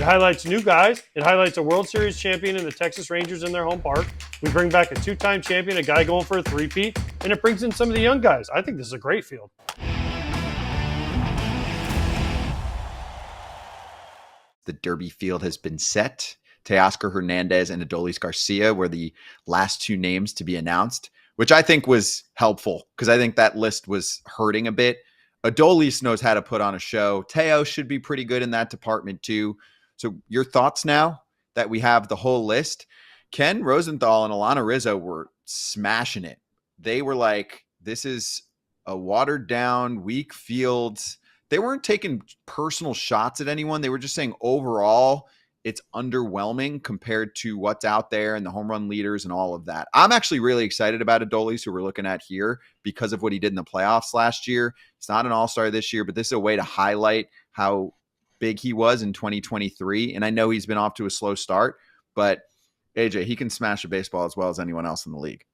highlights new guys. It highlights a World Series champion in the Texas Rangers in their home park. We bring back a two-time champion, a guy going for a three-peat, and it brings in some of the young guys. I think this is a great field. The Derby field has been set. Teoscar Hernandez and Adolis Garcia were the last two names to be announced, which I think was helpful because I think that list was hurting a bit. Adolis knows how to put on a show. Teo should be pretty good in that department too. So your thoughts now that we have the whole list? Ken Rosenthal and Alana Rizzo were smashing it. They were like, this is a watered down, weak field. They weren't taking personal shots at anyone. They were just saying overall, it's underwhelming compared to what's out there and the home run leaders and all of that. I'm actually really excited about Adolis, who we're looking at here, because of what he did in the playoffs last year. He's not an all-star this year, but this is a way to highlight how big he was in 2023. And I know he's been off to a slow start, but AJ, he can smash a baseball as well as anyone else in the league.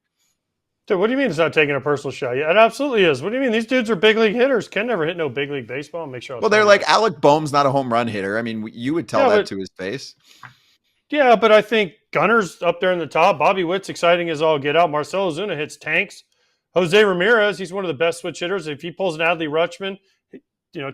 Dude, what do you mean it's not taking a personal shot? Yeah, it absolutely is. What do you mean? These dudes are big league hitters. Ken never hit no big league baseball. Make sure. Well, they're like, Alec Boehm's not a home run hitter. I mean, you would tell that to his face. Yeah, but I think Gunner's up there in the top. Bobby Witt's exciting as all get out. Marcell Ozuna hits tanks. Jose Ramirez, he's one of the best switch hitters. If he pulls an Adley Rutschman,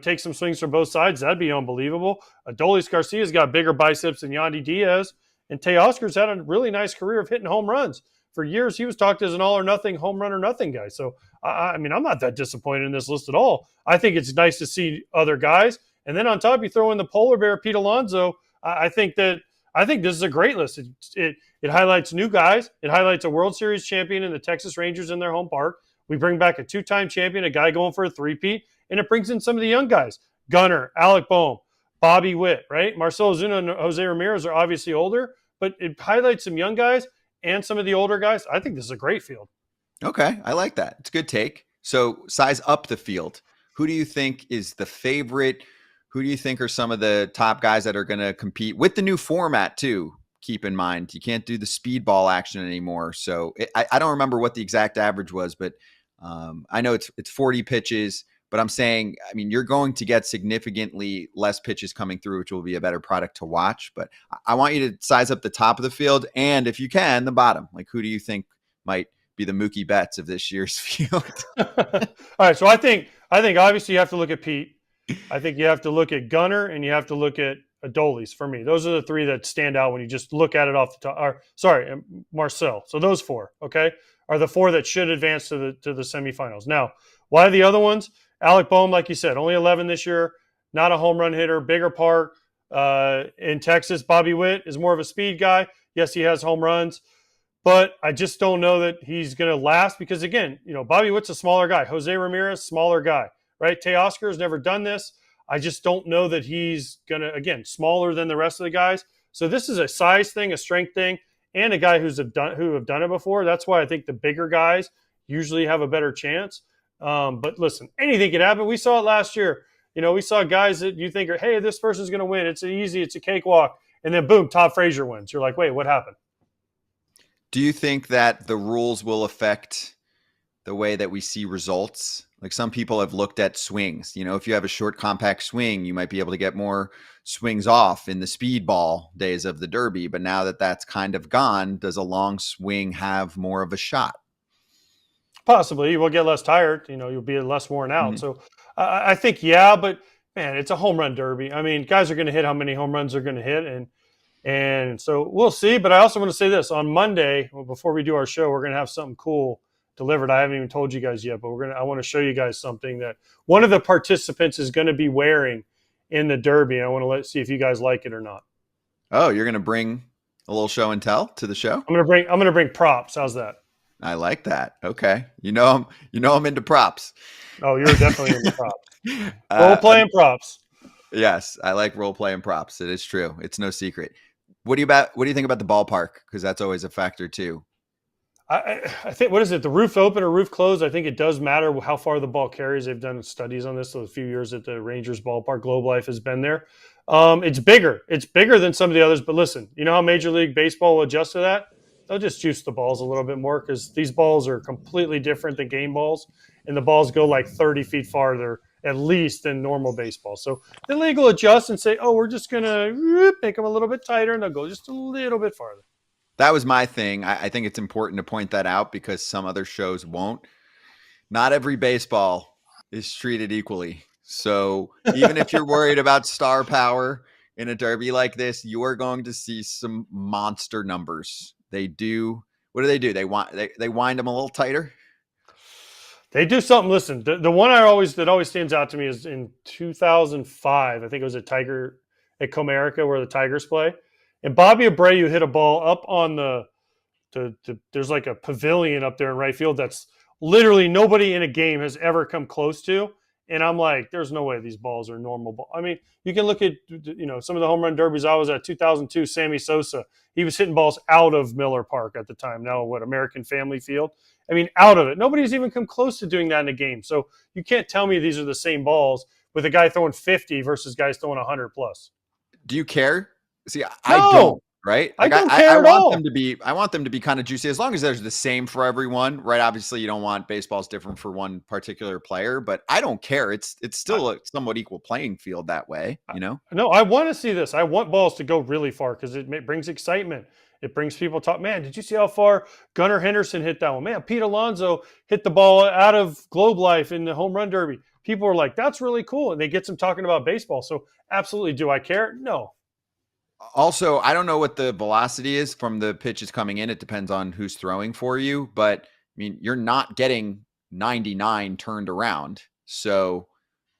takes some swings from both sides, that'd be unbelievable. Adolis Garcia's got bigger biceps than Yandy Diaz. And Teoscar's had a really nice career of hitting home runs. For years, he was talked as an all-or-nothing, home run or nothing guy. So, I'm not that disappointed in this list at all. I think it's nice to see other guys. And then on top, you throw in the polar bear, Pete Alonso. I think this is a great list. It highlights new guys. It highlights a World Series champion in the Texas Rangers in their home park. We bring back a two-time champion, a guy going for a three-peat, and it brings in some of the young guys. Gunner, Alec Boehm, Bobby Witt, right? Marcell Ozuna and Jose Ramirez are obviously older, but it highlights some young guys and some of the older guys. I think this is a great field. Okay, I like that. It's a good take. So size up the field. Who do you think is the favorite? Who do you think are some of the top guys that are going to compete with the new format too? Keep in mind, you can't do the speedball action anymore. So I don't remember what the exact average was, but I know it's 40 pitches. But I'm saying, you're going to get significantly less pitches coming through, which will be a better product to watch. But I want you to size up the top of the field, and if you can, the bottom. Like, who do you think might be the Mookie Betts of this year's field? All right, so I think obviously you have to look at Pete. I think you have to look at Gunner, and you have to look at Adolis for me. Those are the three that stand out when you just look at it off the top. Marcell. So those four, okay, are the four that should advance to the semifinals. Now, why are the other ones? Alec Boehm, like you said, only 11 this year, not a home run hitter, bigger park. In Texas, Bobby Witt is more of a speed guy. Yes, he has home runs, but I just don't know that he's going to last because, again, Bobby Witt's a smaller guy. Jose Ramirez, smaller guy, right? Teoscar has never done this. I just don't know that he's going to, again, smaller than the rest of the guys. So this is a size thing, a strength thing, and a guy who have done it before. That's why I think the bigger guys usually have a better chance. But listen, anything can happen. We saw it last year. We saw guys that you think are, hey, this person's going to win. It's it's a cakewalk. And then boom, Todd Frazier wins. You're like, wait, what happened? Do you think that the rules will affect the way that we see results? Like some people have looked at swings. If you have a short, compact swing, you might be able to get more swings off in the speedball days of the Derby. But now that that's kind of gone, does a long swing have more of a shot? Possibly. You will get less tired. You'll be less worn out. Mm-hmm. So I think, yeah, but man, it's a home run derby. Guys are going to hit how many home runs they're going to hit. And so we'll see. But I also want to say this on Monday, before we do our show, we're going to have something cool delivered. I haven't even told you guys yet, but I want to show you guys something that one of the participants is going to be wearing in the derby. I want to see if you guys like it or not. Oh, you're going to bring a little show and tell to the show? I'm going to bring props. How's that? I like that. Okay. I'm into props. Oh, you're definitely into props. Role playing props. Yes. I like role playing props. It is true. It's no secret. What do you think about the ballpark? Because that's always a factor too. I think, what is it? The roof open or roof closed? I think it does matter how far the ball carries. They've done studies on this. So a few years that the Rangers ballpark, Globe Life has been there. It's bigger. It's bigger than some of the others. But listen, you know how Major League Baseball will adjust to that? They'll just juice the balls a little bit more because these balls are completely different than game balls, and the balls go like 30 feet farther at least than normal baseball. So the league will adjust and say, oh, we're just going to make them a little bit tighter, and they'll go just a little bit farther. That was my thing. I think it's important to point that out because some other shows won't. Not every baseball is treated equally. So even if you're worried about star power in a derby like this, you are going to see some monster numbers. They do. What do? They wind them a little tighter. They do something. Listen, the one that always stands out to me is in 2005. I think it was at Comerica where the Tigers play, and Bobby Abreu hit a ball up on there's like a pavilion up there in right field that's literally nobody in a game has ever come close to. And I'm like, there's no way these balls are normal ball. I mean, you can look at, some of the home run derbies I was at. 2002, Sammy Sosa, he was hitting balls out of Miller Park at the time. Now, American Family Field? I mean, out of it. Nobody's even come close to doing that in a game. So you can't tell me these are the same balls with a guy throwing 50 versus guys throwing 100 plus. Do you care? See, No. I don't. Right? I don't care at all. I want them to be kind of juicy as long as there's the same for everyone, right? Obviously, you don't want baseball's different for one particular player, but I don't care. It's still a somewhat equal playing field that way, No, I want to see this. I want balls to go really far because it brings excitement. It brings people talk. Man, did you see how far Gunnar Henderson hit that one? Man, Pete Alonso hit the ball out of Globe Life in the home run derby. People are like, that's really cool. And they get some talking about baseball. So absolutely. Do I care? No. Also, I don't know what the velocity is from the pitches coming in. It depends on who's throwing for you. But, I mean, you're not getting 99 turned around. So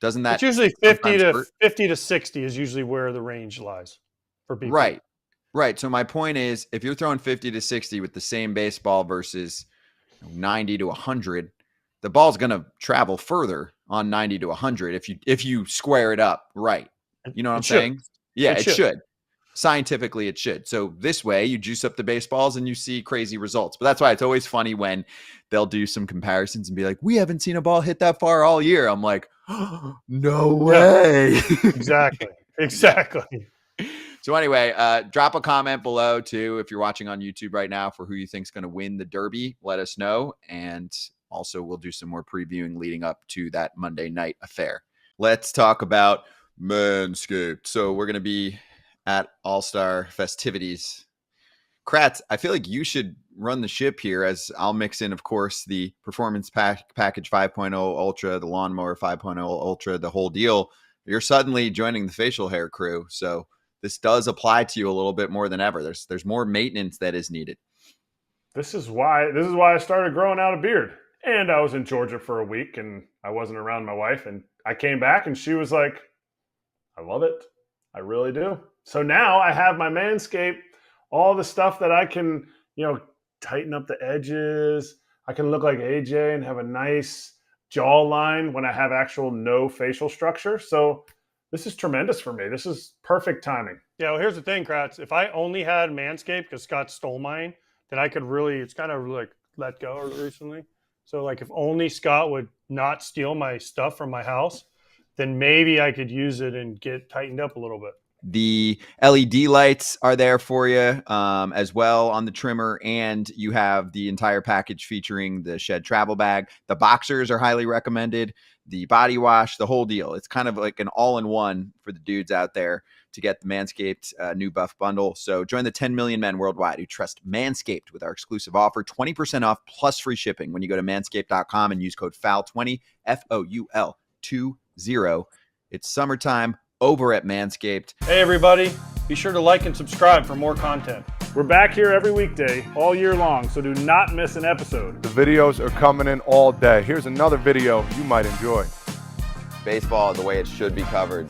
doesn't that... It's usually 50 to 60 is usually where the range lies for people. Right. So my point is, if you're throwing 50 to 60 with the same baseball versus 90 to 100, the ball's going to travel further on 90 to 100 if you square it up right. You know what I'm saying? Yeah, it should. Scientifically, it should. So this way, you juice up the baseballs and you see crazy results. But that's why it's always funny when they'll do some comparisons and be like, we haven't seen a ball hit that far all year. I'm like, oh, no way. Exactly. So anyway, drop a comment below, too, if you're watching on YouTube right now for who you think is going to win the Derby. Let us know. And also, we'll do some more previewing leading up to that Monday night affair. Let's talk about Manscaped. So we're going to be at All-Star festivities. Kratz, I feel like you should run the ship here as I'll mix in, of course, the Performance Package 5.0 Ultra, the Lawnmower 5.0 Ultra, the whole deal. You're suddenly joining the facial hair crew. So this does apply to you a little bit more than ever. There's more maintenance that is needed. This is why I started growing out a beard. And I was in Georgia for a week and I wasn't around my wife. And I came back and she was like, I love it. I really do. So now I have my Manscaped, all the stuff that I can, tighten up the edges. I can look like AJ and have a nice jawline when I have actual no facial structure. So this is tremendous for me. This is perfect timing. Yeah, well, here's the thing, Kratz. If I only had Manscaped because Scott stole mine, then I could really, it's kind of like let go recently. So like if only Scott would not steal my stuff from my house, then maybe I could use it and get tightened up a little bit. The LED lights are there for you as well on the trimmer, and you have the entire package featuring the Shed travel bag. The boxers are highly recommended, the body wash, the whole deal. It's kind of like an all-in-one for the dudes out there to get the Manscaped new buff bundle. So join the 10 million men worldwide who trust Manscaped with our exclusive offer, 20% off plus free shipping when you go to manscaped.com and use code FOUL20, FOUL20. It's summertime over at Manscaped. Hey, everybody. Be sure to like and subscribe for more content. We're back here every weekday, all year long, so do not miss an episode. The videos are coming in all day. Here's another video you might enjoy. Baseball the way it should be covered.